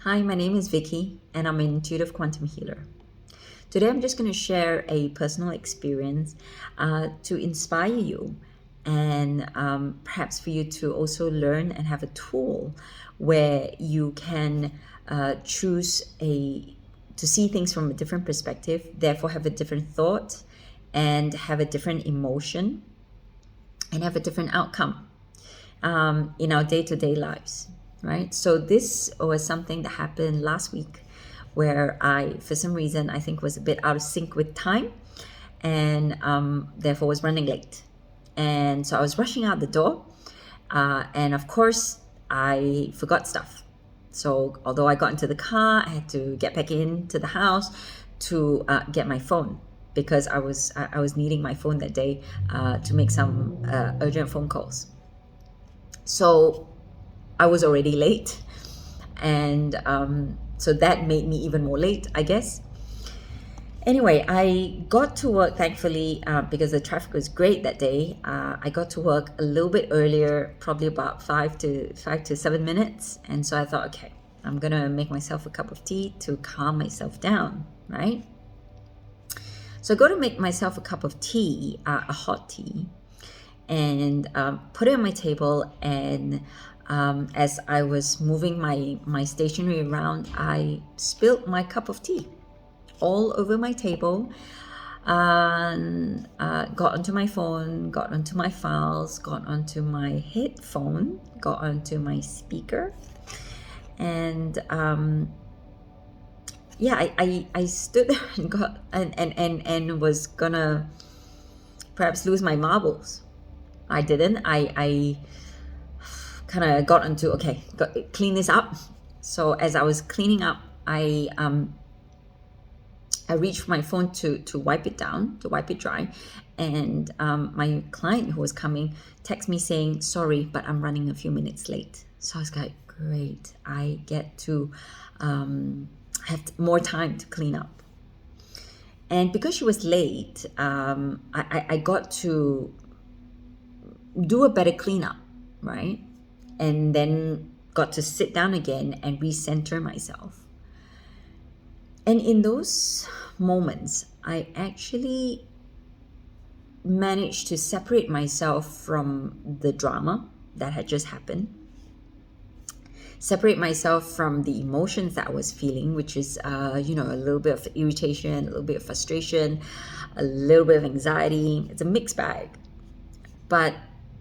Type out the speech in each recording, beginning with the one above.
Hi, my name is Vicky, and I'm an intuitive quantum healer. Today, I'm just going to share a personal experience to inspire you and perhaps for you to also learn and have a tool where you can choose to see things from a different perspective, therefore have a different thought and have a different emotion and have a different outcome in our day-to-day lives, right? So this was something that happened last week where I, for some reason, I think was a bit out of sync with time and therefore was running late. And so I was rushing out the door and of course I forgot stuff. So although I got into the car, I had to get back into the house to get my phone because I was needing my phone that day to make some urgent phone calls. So I was already late, and so that made me even more late, I guess. Anyway, I got to work thankfully because the traffic was great that day. I got to work a little bit earlier, probably about 5 to 7 minutes, and so I thought, okay, I'm gonna make myself a cup of tea to calm myself down, right? So I go to make myself a cup of tea, a hot tea, and put it on my table. And as I was moving my stationery around, I spilled my cup of tea all over my table and got onto my phone, got onto my files, got onto my headphone, got onto my speaker. And yeah, I stood there and got and was gonna perhaps lose my marbles. I didn't. I kind of got into clean this up. So as I was cleaning up, I reached for my phone to wipe it down, to wipe it dry, and my client who was coming texted me saying, "Sorry, but I'm running a few minutes late." So I was like, "Great, I get to have more time to clean up." And because she was late, I got to do a better cleanup, right? And then got to sit down again and recenter myself. And in those moments, I actually managed to separate myself from the drama that had just happened, separate myself from the emotions that I was feeling, which is, a little bit of irritation, a little bit of frustration, a little bit of anxiety. It's a mixed bag. But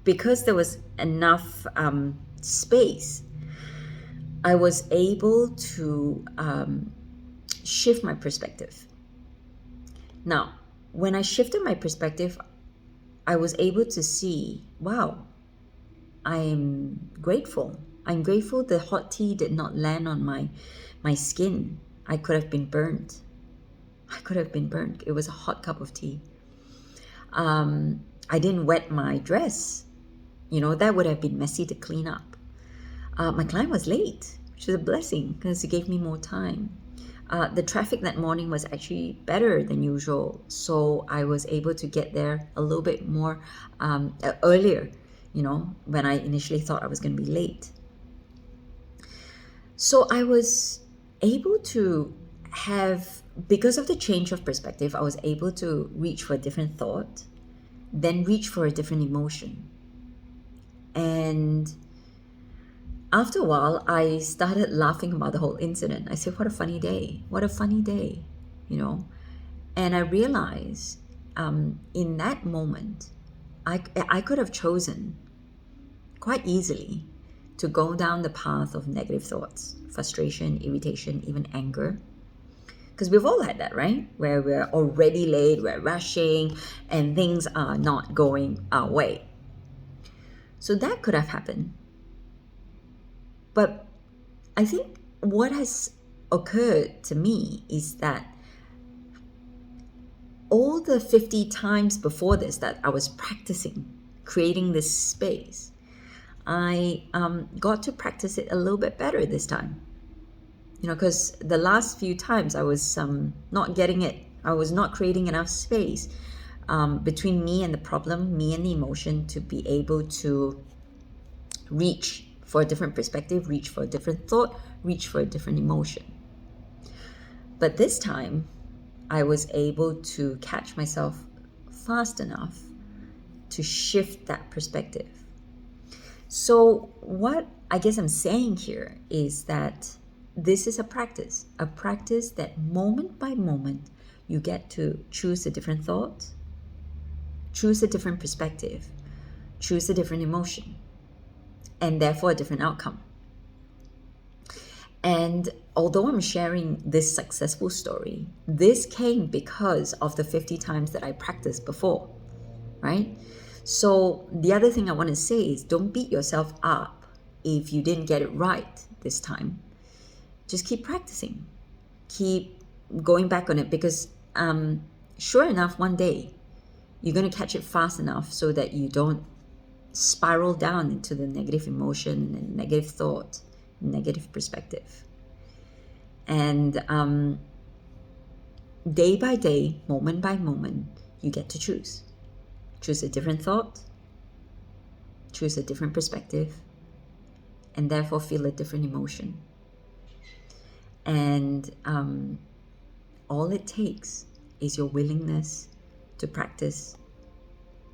because there was enough space, I was able to shift my perspective. Now, when I shifted my perspective, I was able to see, wow, I'm grateful. I'm grateful the hot tea did not land on my skin. I could have been burnt. It was a hot cup of tea. I didn't wet my dress. That would have been messy to clean up. My client was late, which is a blessing because it gave me more time. The traffic that morning was actually better than usual, so I was able to get there a little bit more earlier, when I initially thought I was going to be late. So I was able to because of the change of perspective, I was able to reach for a different thought, then reach for a different emotion. And after a while, I started laughing about the whole incident. I said, what a funny day. What a funny day, And I realized in that moment, I could have chosen quite easily to go down the path of negative thoughts, frustration, irritation, even anger. Because we've all had that, right? Where we're already late, we're rushing, and things are not going our way. So that could have happened. But I think what has occurred to me is that all the 50 times before this that I was practicing creating this space, I got to practice it a little bit better this time. Because the last few times I was not getting it. I was not creating enough space between me and the problem, me and the emotion to be able to reach for a different perspective, reach for a different thought, reach for a different emotion. But this time, I was able to catch myself fast enough to shift that perspective. So, what I guess I'm saying here is that this is a practice that moment by moment you get to choose a different thought, choose a different perspective, choose a different emotion, and therefore a different outcome. And although I'm sharing this successful story, this came because of the 50 times that I practiced before, right? So the other thing I want to say is don't beat yourself up if you didn't get it right this time. Just keep practicing. Keep going back on it because sure enough, one day you're going to catch it fast enough so that you don't spiral down into the negative emotion and negative thought, negative perspective. And day by day, moment by moment, you get to choose. Choose a different thought, choose a different perspective, and therefore feel a different emotion. And all it takes is your willingness to practice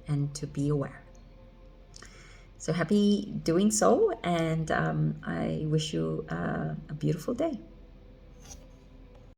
and to be aware. So happy doing so, and I wish you a beautiful day.